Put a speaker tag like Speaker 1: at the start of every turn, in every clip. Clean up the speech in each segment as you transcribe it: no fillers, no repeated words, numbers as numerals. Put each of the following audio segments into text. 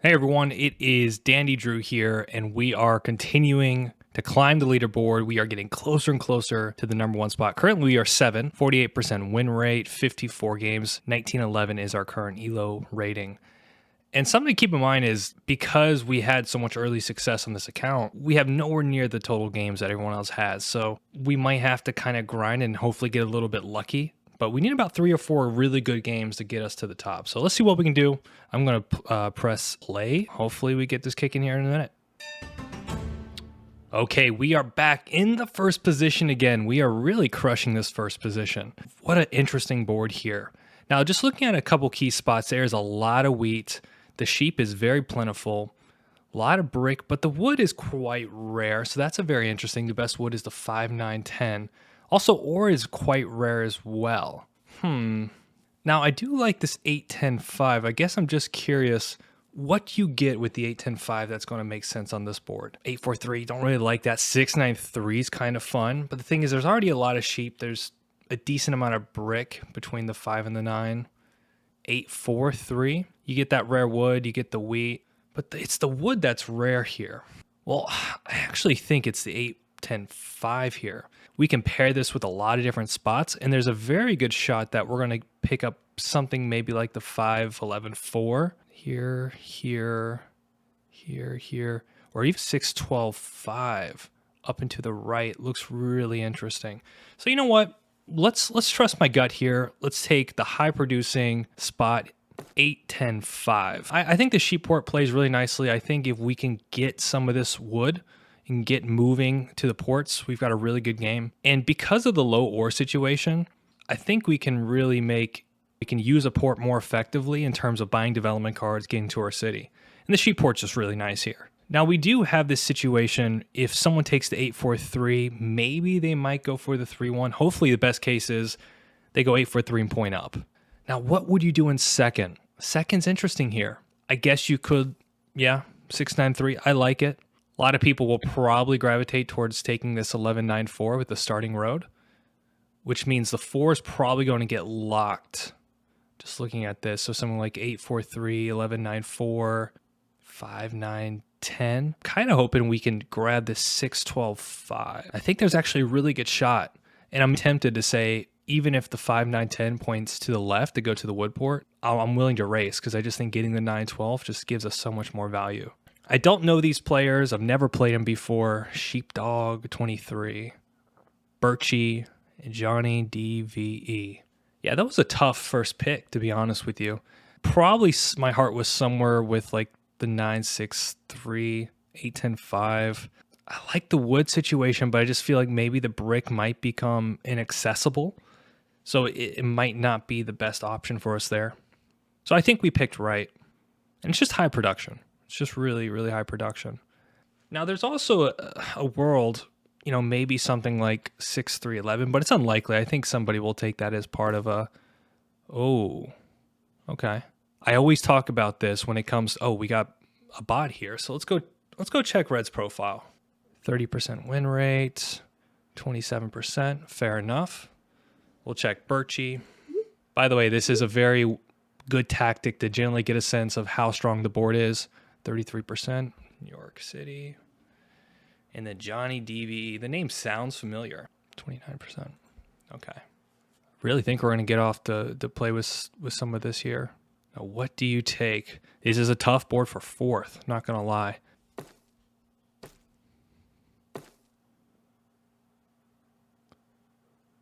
Speaker 1: Hey everyone, it is DandyDrew here, and we are continuing to climb the leaderboard. We are getting closer and closer to the number one spot. Currently, we are 7, 48% win rate, 54 games, 1911 is our current ELO rating. And something to keep in mind is because we had so much early success on this account, we have nowhere near the total games that everyone else has. So we might have to kind of grind and hopefully get a little bit lucky. But we need about 3 or 4 really good games to get us to the top. So let's see what we can do. I'm going to press play. Hopefully we get this kicking here in a minute. Okay, we are back in the first position again. We are really crushing this first position. What an interesting board here. Now, just looking at a couple key spots, there's a lot of wheat. The sheep is very plentiful. A lot of brick, but the wood is quite rare. So that's a very interesting. The best wood is the 5, 9, 10. Also, ore is quite rare as well. Now, I do like this 8, 10, 5. I guess I'm just curious what you get with the 8, 10, 5 that's going to make sense on this board. 8, 4, 3, don't really like that. 6, 9, 3 is kind of fun. But the thing is, there's already a lot of sheep. There's a decent amount of brick between the 5 and the 9. 8, 4, 3. You get that rare wood, you get the wheat. But it's the wood that's rare here. Well, I actually think it's the 8, 10, 5 here. We can pair this with a lot of different spots, and there's a very good shot that we're going to pick up something maybe like the 5, 11, 4. Here, here, here, here, or even 6, 12, 5 up and to the right. Looks really interesting. So you know what? Let's trust my gut here. Let's take the high producing spot 8, 10, 5. I think the sheep port plays really nicely. I think if we can get some of this wood and get moving to the ports, we've got a really good game. And because of the low ore situation, I think we can use a port more effectively in terms of buying development cards, getting to our city. And the sheep port's just really nice here. Now we do have this situation, if someone takes the 8, 4, 3, maybe they might go for the 3, 1. Hopefully the best case is they go 8, 4, 3 and point up. Now what would you do in second? Second's interesting here. I guess you could, 6, 9, 3. I like it. A lot of people will probably gravitate towards taking this 11, 9, 4 with the starting road, which means the 4 is probably going to get locked. Just looking at this, so something like 8, 4, 3, 11, 9, 4, 5, 9, 10. Kind of hoping we can grab this 6, 12, 5. I think there's actually a really good shot, and I'm tempted to say, even if the 5, 9, 10 points to the left to go to the wood port, I'm willing to race because I just think getting the 9, 12 just gives us so much more value. I don't know these players. I've never played them before. Sheepdog 23, Birchie, and Johnny DVE. Yeah, that was a tough first pick, to be honest with you. Probably my heart was somewhere with like the 9, 6, 3, 8, 10, 5. I like the wood situation, but I just feel like maybe the brick might become inaccessible. So it might not be the best option for us there. So I think we picked right. And it's just high production. It's just really, really high production. Now, there's also a world, maybe something like 6, 3, 11, but it's unlikely. I think somebody will take that as part of a, okay. I always talk about this when it comes, we got a bot here. So let's go check Red's profile. 30% win rate, 27%, fair enough. We'll check Birchie. By the way, this is a very good tactic to generally get a sense of how strong the board is. 33%, New York City. And then Johnny DVE, the name sounds familiar. 29%. Okay. Really think we're going to get off to play with some of this here. Now, what do you take? This is a tough board for 4th, not going to lie.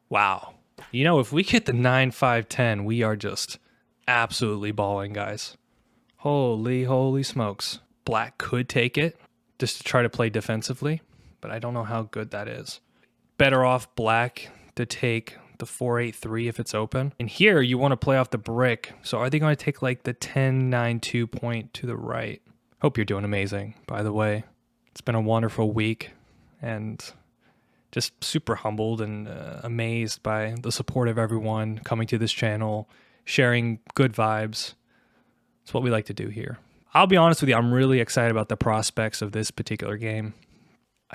Speaker 1: Wow. If we get the 9, 5, 10, we are just absolutely balling, guys. Holy smokes. Black could take it just to try to play defensively, but I don't know how good that is. Better off black to take the 4, 8, 3 if it's open. And here you want to play off the brick. So are they going to take like the 10, 9, 2 point to the right? Hope you're doing amazing, by the way. It's been a wonderful week and just super humbled and amazed by the support of everyone coming to this channel, sharing good vibes. It's what we like to do here. I'll be honest with you, I'm really excited about the prospects of this particular game.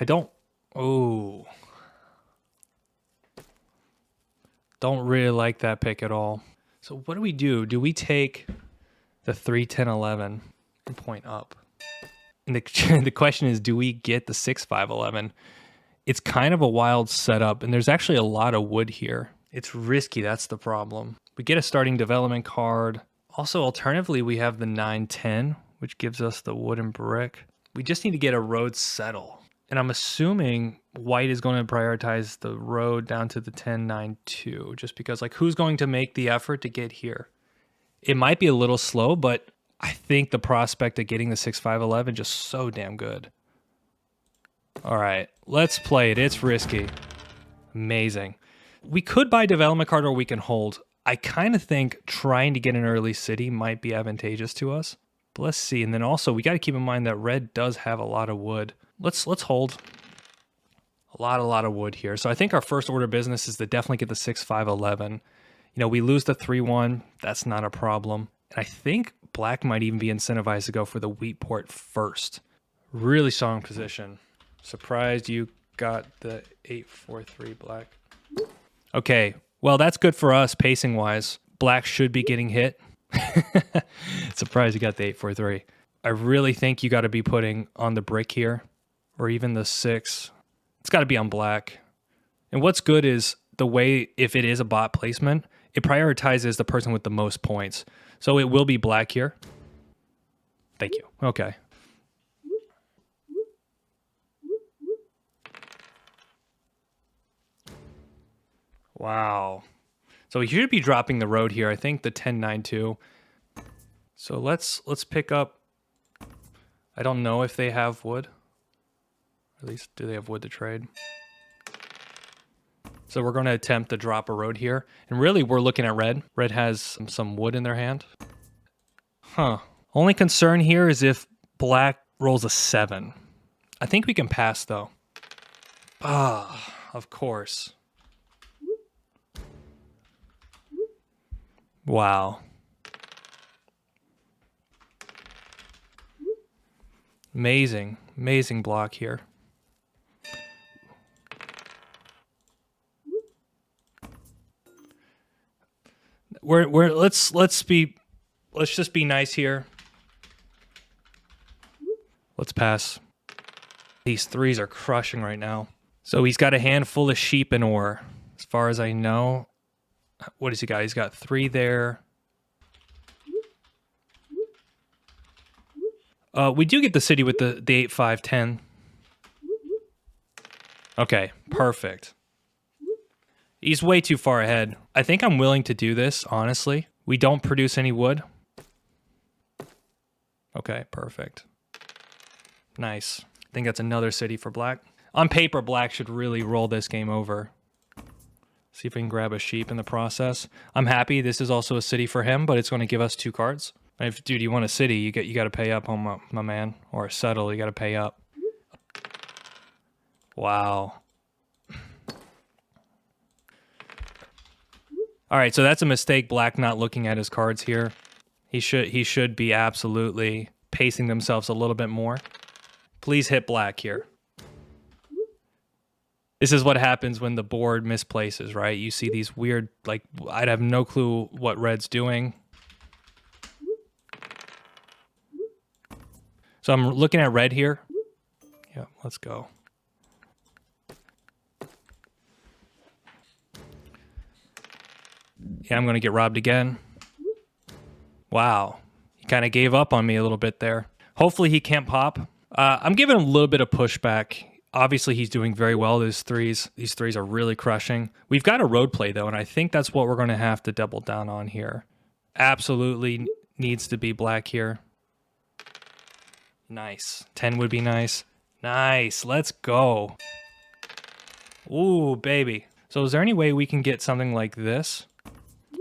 Speaker 1: Don't really like that pick at all. So what do? Do we take the 3, 10, 11 point up. And the question is, do we get the 6-5-11? It's kind of a wild setup, and there's actually a lot of wood here. It's risky, that's the problem. We get a starting development card. Also, alternatively, we have the 9-10, which gives us the wooden brick. We just need to get a road settle. And I'm assuming white is going to prioritize the road down to the 10-9-2, just because, like, who's going to make the effort to get here? It might be a little slow, but I think the prospect of getting the 6-5-11 just so damn good. All right, let's play it. It's risky. Amazing. We could buy development card or we can hold. I kind of think trying to get an early city might be advantageous to us. But let's see. And then also we got to keep in mind that red does have a lot of wood. Let's hold. A lot of wood here. So I think our first order of business is to definitely get the 6-5-11. You know, we lose the 3-1. That's not a problem. And I think black might even be incentivized to go for the wheat port first. Really strong position. Surprised you got the 8-4-3 black. Okay, well, that's good for us pacing-wise. Black should be getting hit. Surprised you got the 8-4-3. I really think you got to be putting on the brick here, or even the 6. It's got to be on black. And what's good is the way, if it is a bot placement, it prioritizes the person with the most points. So it will be black here. Thank you. Okay. Wow. So he should be dropping the road here. I think the 10-9-2. So let's pick up. I don't know if they have wood. At least, do they have wood to trade? So we're going to attempt to drop a road here. And really, we're looking at red. Red has some wood in their hand. Huh. Only concern here is if black rolls a 7. I think we can pass, though. Ah, of course. Wow. Amazing, amazing block here. Let's just be nice here. Let's pass. These 3s are crushing right now. So he's got a handful of sheep and ore, as far as I know. What has he got? He's got 3 there. We do get the city with the 8-5-10. Okay, perfect. He's way too far ahead. I think I'm willing to do this, honestly. We don't produce any wood. Okay, perfect. Nice. I think that's another city for black. On paper, black should really roll this game over. See if we can grab a sheep in the process. I'm happy this is also a city for him, but it's going to give us 2 cards. If, dude, you want a city, you got to pay up, my man. Or a settle, you got to pay up. Wow. All right, so that's a mistake. Black not looking at his cards here. He should be absolutely pacing themselves a little bit more. Please hit black here. This is what happens when the board misplaces, right? You see these weird, like, I'd have no clue what red's doing. So I'm looking at red here. Yeah, let's go. Yeah, I'm going to get robbed again. Wow. He kind of gave up on me a little bit there. Hopefully he can't pop. I'm giving him a little bit of pushback. Obviously, he's doing very well. These 3s are really crushing. We've got a road play, though, and I think that's what we're going to have to double down on here. Absolutely needs to be black here. Nice. 10 would be nice. Nice. Let's go. Ooh, baby. So is there any way we can get something like this?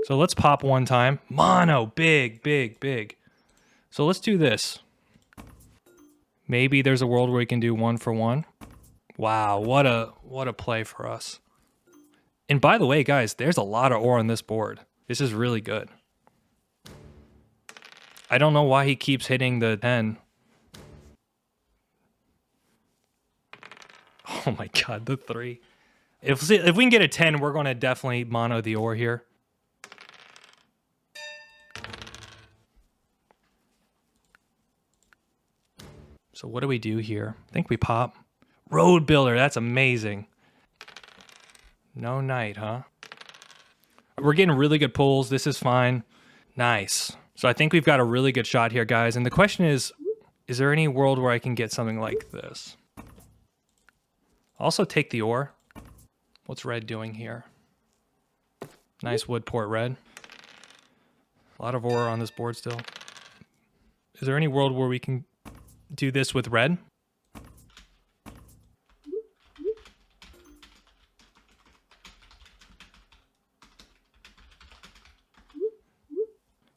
Speaker 1: So let's pop one time. Mono. Big, big, big. So let's do this. Maybe there's a world where we can do 1 for 1. Wow, what a play for us. And by the way, guys, there's a lot of ore on this board. This is really good. I don't know why he keeps hitting the 10. Oh my god, the 3. If we can get a 10, we're going to definitely mono the ore here. So what do we do here? I think we pop. Road builder, that's amazing. No knight, huh? We're getting really good pulls. This is fine. Nice. So I think we've got a really good shot here, guys. And the question is there any world where I can get something like this? Also take the ore. What's red doing here? Nice wood port red. A lot of ore on this board still. Is there any world where we can do this with red?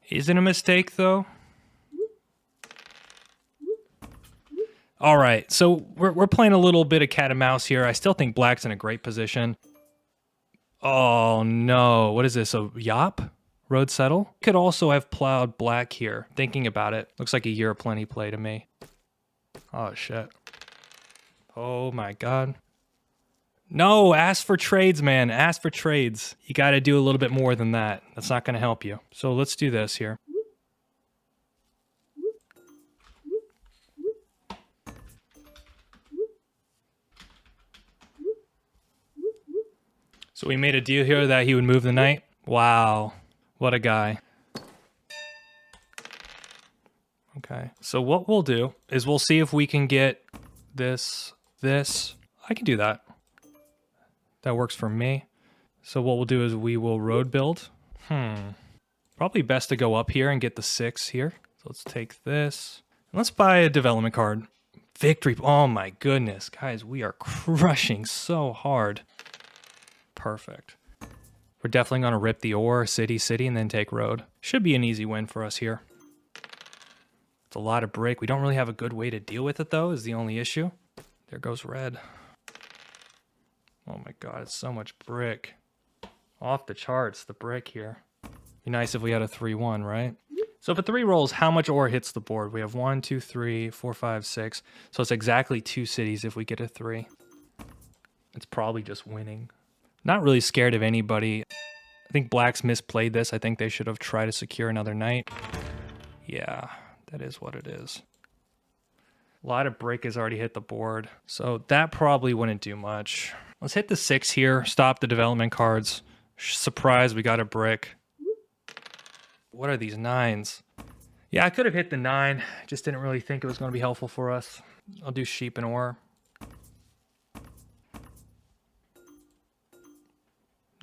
Speaker 1: Is it a mistake, though? All right, so we're playing a little bit of cat and mouse here. I still think black's in a great position. Oh, no. What is this, a yop? Road settle? Could also have plowed black here. Thinking about it, looks like a year of plenty play to me. Oh, shit. Oh, my God. No, ask for trades, man. Ask for trades. You got to do a little bit more than that. That's not going to help you. So let's do this here. So we made a deal here that he would move the knight. Wow. What a guy. Okay. So what we'll do is we'll see if we can get this. I can do that. That works for me. So what we'll do is we will road build. Probably best to go up here and get the 6 here. So let's take this. And let's buy a development card. Victory. Oh my goodness. Guys, we are crushing so hard. Perfect. We're definitely going to rip the ore, city, and then take road. Should be an easy win for us here. It's a lot of brick. We don't really have a good way to deal with it, though, is the only issue. There goes red. Oh my God, it's so much brick. Off the charts, the brick here. Be nice if we had a 3-1, right? So for 3 rolls, how much ore hits the board? We have 1, 2, 3, 4, 5, 6. So it's exactly 2 cities if we get a 3. It's probably just winning. Not really scared of anybody. I think black's misplayed this. I think they should have tried to secure another knight. Yeah, that is what it is. A lot of brick has already hit the board, so that probably wouldn't do much. Let's hit the 6 here, stop the development cards. Surprise, we got a brick. What are these 9s? Yeah, I could have hit the 9. Just didn't really think it was going to be helpful for us. I'll do sheep and ore.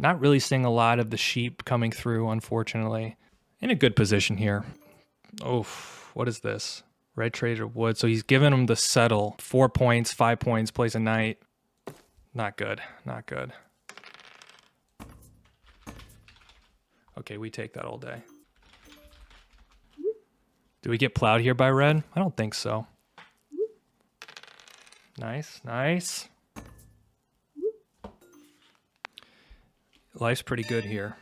Speaker 1: Not really seeing a lot of the sheep coming through, unfortunately. In a good position here. Oh, what is this? Red trader wood. So he's giving him the settle. 4 points, 5 points, plays a knight. Not good. Not good. Okay, we take that all day. Do we get plowed here by red? I don't think so. Nice, nice. Life's pretty good here.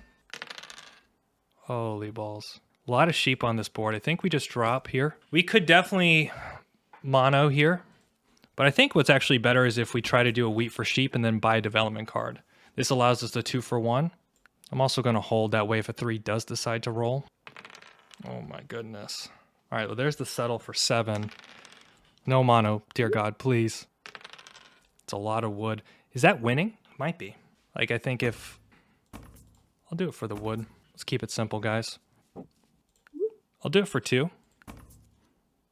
Speaker 1: Holy balls. A lot of sheep on this board. I think we just drop here. We could definitely mono here. But I think what's actually better is if we try to do a wheat for sheep and then buy a development card. This allows us to 2 for 1. I'm also going to hold that way if a 3 does decide to roll. Oh my goodness. All right, well, there's the settle for 7. No mono, dear God, please. It's a lot of wood. Is that winning? Might be. Like, I think if... I'll do it for the wood. Let's keep it simple, guys. I'll do it for 2.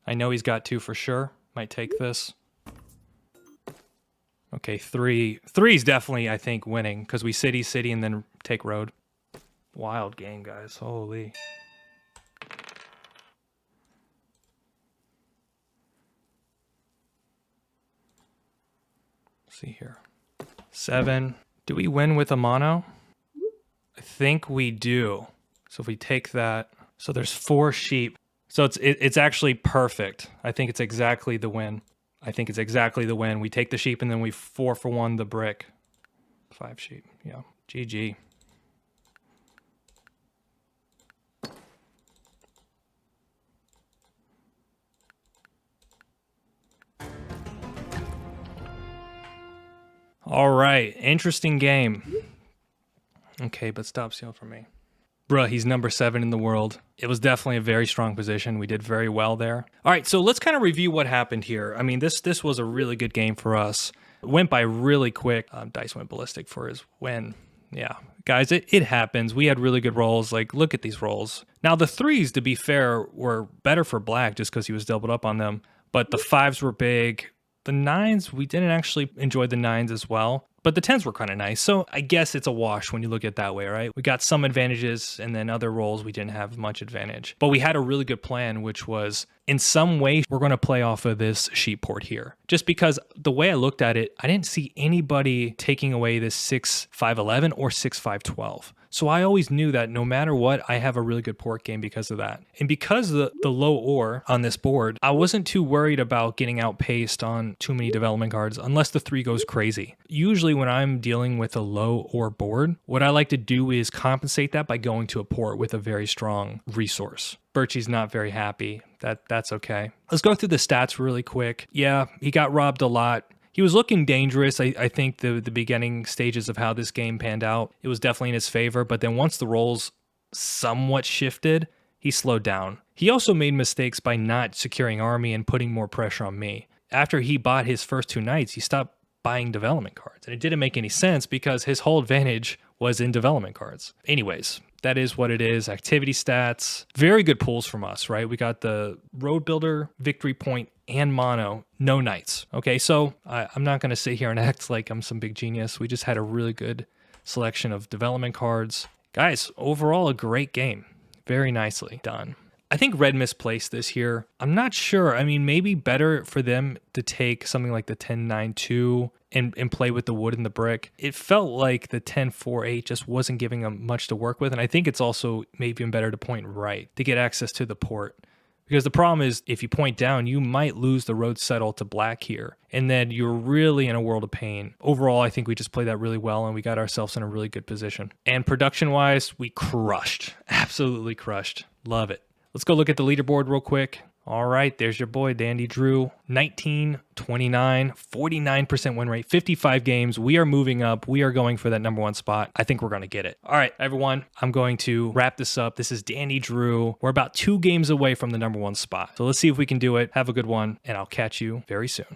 Speaker 1: I know he's got 2 for sure. Might take this. Okay, 3. 3's definitely, I think, winning because we city, and then take road. Wild game, guys. Holy. Let's see here. 7. Do we win with a mono? I think we do. So if we take that, so there's 4 sheep. So it's actually perfect. I think it's exactly the win. I think it's exactly the win. We take the sheep and then we 4 for 1 the brick. 5 sheep. Yeah. GG. All right. Interesting game. Okay, but stop stealing from me. Bruh, he's number 7 in the world. It was definitely a very strong position. We did very well there. All right, so let's kind of review what happened here. I mean, this was a really good game for us. It went by really quick. Dice went ballistic for his win. Yeah, guys, it happens. We had really good rolls. Like, look at these rolls. Now, the 3s, to be fair, were better for black just because he was doubled up on them. But the 5s were big. The 9s, we didn't actually enjoy the 9s as well. But the 10s were kind of nice. So I guess it's a wash when you look at it that way, right? We got some advantages, and then other rolls we didn't have much advantage. But we had a really good plan, which was in some way we're going to play off of this sheep port here. Just because the way I looked at it, I didn't see anybody taking away this 6-5-11 or 6-5-12. So I always knew that no matter what, I have a really good port game because of that. And because of the low ore on this board, I wasn't too worried about getting outpaced on too many development cards unless the 3 goes crazy. Usually when I'm dealing with a low ore board, what I like to do is compensate that by going to a port with a very strong resource. Birchie's not very happy. That's okay. Let's go through the stats really quick. Yeah, he got robbed a lot. He was looking dangerous. I think the beginning stages of how this game panned out, it was definitely in his favor. But then once the roles somewhat shifted, he slowed down. He also made mistakes by not securing army and putting more pressure on me. After he bought his first 2 knights, he stopped buying development cards. And it didn't make any sense because his whole advantage was in development cards. Anyways, that is what it is. Activity stats, very good pulls from us, right? We got the road builder, victory point, and mono, no knights. Okay, so I'm not going to sit here and act like I'm some big genius. We just had a really good selection of development cards. Guys, overall, a great game. Very nicely done. I think red misplaced this here. I'm not sure. I mean, maybe better for them to take something like the 10-9-2 and play with the wood and the brick. It felt like the 10-4-8 just wasn't giving them much to work with. And I think it's also maybe even better to point right to get access to the port. Because the problem is, if you point down, you might lose the road settle to black here. And then you're really in a world of pain. Overall, I think we just played that really well, and we got ourselves in a really good position. And production-wise, we crushed. Absolutely crushed. Love it. Let's go look at the leaderboard real quick. All right, there's your boy, DandyDrew. 19, 29, 49% win rate, 55 games. We are moving up. We are going for that number 1 spot. I think we're going to get it. All right, everyone, I'm going to wrap this up. This is DandyDrew. We're about 2 games away from the number 1 spot. So let's see if we can do it. Have a good one, and I'll catch you very soon.